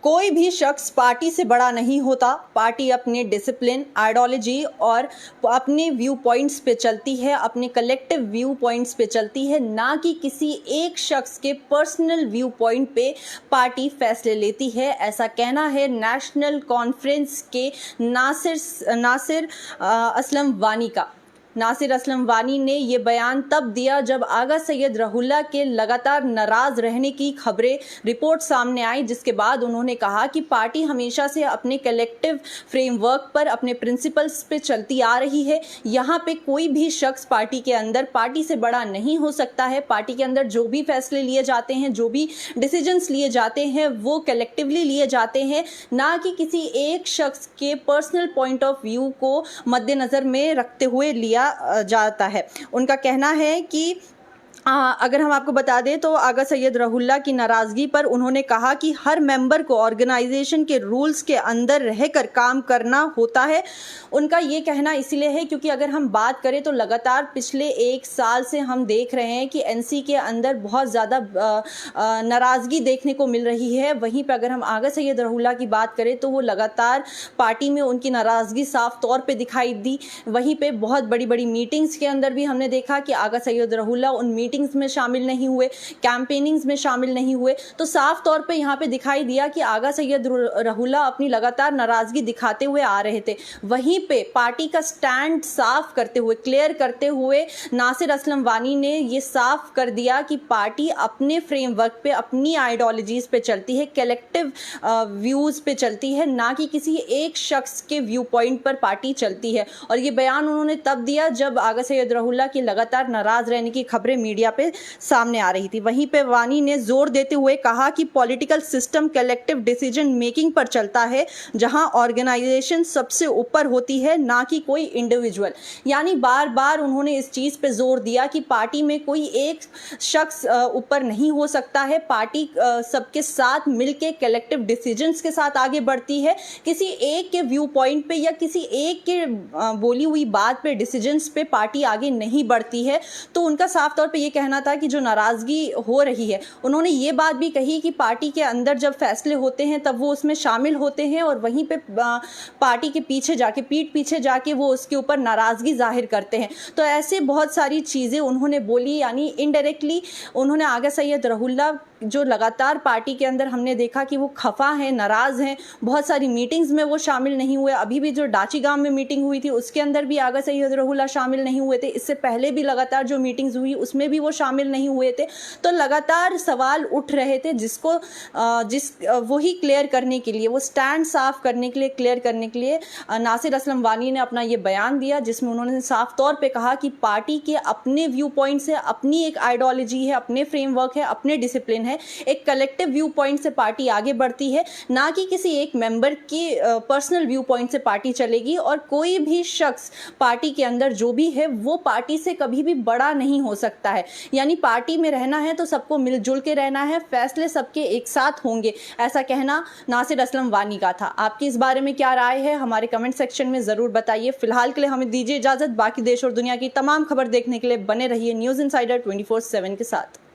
कोई भी शख्स पार्टी से बड़ा नहीं होता। पार्टी अपने डिसिप्लिन, आइडियोलॉजी और अपने व्यू पॉइंट्स पे चलती है, अपने कलेक्टिव व्यू पॉइंट्स पे चलती है, ना कि किसी एक शख्स के पर्सनल व्यू पॉइंट पे पार्टी फैसले लेती है। ऐसा कहना है नेशनल कॉन्फ्रेंस के नासिर असलम वानी का। नासिर असलम वानी ने ये बयान तब दिया जब आगा सैयद रहुल्ला के लगातार नाराज रहने की खबरें रिपोर्ट सामने आई, जिसके बाद उन्होंने कहा कि पार्टी हमेशा से अपने कलेक्टिव फ्रेमवर्क पर, अपने प्रिंसिपल्स पे चलती आ रही है। यहाँ पे कोई भी शख्स पार्टी के अंदर पार्टी से बड़ा नहीं हो सकता है। पार्टी के अंदर जो भी फैसले लिए जाते हैं, जो भी डिसीजंस लिए जाते हैं, वो कलेक्टिवली लिए जाते हैं, ना कि किसी एक शख्स के पर्सनल पॉइंट ऑफ व्यू को मद्देनज़र में रखते हुए लिया जाता है। उनका कहना है कि अगर हम आपको बता दें तो आगा सैयद रहुल्ला की नाराज़गी पर उन्होंने कहा कि हर मेंबर को ऑर्गेनाइजेशन के रूल्स के अंदर रहकर काम करना होता है। उनका ये कहना इसीलिए है क्योंकि अगर हम बात करें तो लगातार पिछले 1 साल से हम देख रहे हैं कि एनसी के अंदर बहुत ज़्यादा नाराज़गी देखने को मिल रही है। वहीं पर अगर हम आगा सैयद रहुल्ला की बात करें तो वो लगातार पार्टी में उनकी नाराज़गी साफ तौर पर दिखाई दी। वहीं पर बहुत बड़ी बड़ी मीटिंग्स के अंदर भी हमने देखा कि आगा सैयद रहुल्ला उन मीटिंग्स में शामिल नहीं हुए, कैंपेनिंग्स में शामिल नहीं हुए। तो साफ तौर पे यहाँ पे दिखाई दिया कि आगा सैयद रहुल्ला अपनी लगातार नाराजगी दिखाते हुए आ रहे थे। वहीं पे पार्टी का स्टैंड साफ करते हुए, क्लियर करते हुए नासिर असलम वानी ने ये साफ कर दिया कि पार्टी अपने फ्रेमवर्क पे, अपनी आइडियोलॉजीज पे चलती है, कलेक्टिव व्यूज पे चलती है, ना कि किसी एक शख्स के व्यू पॉइंट पर पार्टी चलती है। और ये बयान उन्होंने तब दिया जब आगा सैयद रहुल्ला की लगातार नाराज रहने की खबरें मीडिया पे सामने आ रही थी। वहीं पे वानी ने जोर देते हुए कहा कि political system collective decision making पर चलता है, जहां ऑर्गेनाइजेशन सबसे ऊपर होती है, ना कि कोई इंडिविजुअल। यानी बार बार उन्होंने इस चीज पे जोर दिया कि पार्टी में कोई एक शख्स ऊपर नहीं हो सकता है। पार्टी सबके साथ मिलके कलेक्टिव डिसीजंस के साथ आगे बढ़ती है। किसी एक के व्यू पॉइंट पे या किसी एक के बोली हुई बात पे, डिसीजंस पे पार्टी आगे नहीं बढ़ती है। तो उनका साफ तौर पे ये कहना था कि जो नाराजगी हो रही है, उन्होंने ये बात भी कही कि पार्टी के अंदर जब फैसले होते हैं तब वो उसमें शामिल होते हैं और वहीं पे पार्टी के पीछे जाके, पीठ पीछे जाके वो उसके ऊपर नाराजगी जाहिर करते हैं। तो ऐसे बहुत सारी चीज़ें उन्होंने बोली। यानी इनडायरेक्टली उन्होंने आगा सैयद रहुल्ला जो लगातार पार्टी के अंदर हमने देखा कि वो खफा हैं, नाराज़ हैं, बहुत सारी मीटिंग्स में वो शामिल नहीं हुए। अभी भी जो डाची गांव में मीटिंग हुई थी उसके अंदर भी आगा सैयद रहुल्ला शामिल नहीं हुए थे। इससे पहले भी लगातार जो मीटिंग्स हुई उसमें भी वो शामिल नहीं हुए थे। तो लगातार सवाल उठ रहे थे जिसको वही क्लियर करने के लिए, वो स्टैंड साफ करने के लिए, क्लियर करने के लिए नासिर असलम वानी ने अपना ये बयान दिया, जिसमें उन्होंने साफ तौर पे कहा कि पार्टी के अपने व्यू पॉइंट्स है, अपनी एक आइडियोलॉजी है, अपने फ्रेमवर्क है, अपने डिसिप्लिन है। एक कलेक्टिव व्यू पॉइंट से पार्टी आगे बढ़ती है, ना कि किसी एक मेंबर के पर्सनल व्यू पॉइंट से पार्टी चलेगी। और कोई भी शख्स पार्टी के अंदर जो भी है वो पार्टी से कभी भी बड़ा नहीं हो सकता है। यानी पार्टी में रहना है तो सबको मिलजुल के रहना है, फैसले सबके एक साथ होंगे। ऐसा कहना नासिर असलम वानी का था। आपकी इस बारे में क्या राय है, हमारे कमेंट सेक्शन में ज़रूर बताइए। फिलहाल के लिए हमें दीजिए इजाज़त। बाकी देश और दुनिया की तमाम खबर देखने के लिए बने रहिए न्यूज़ इनसाइडर 24/7 के साथ।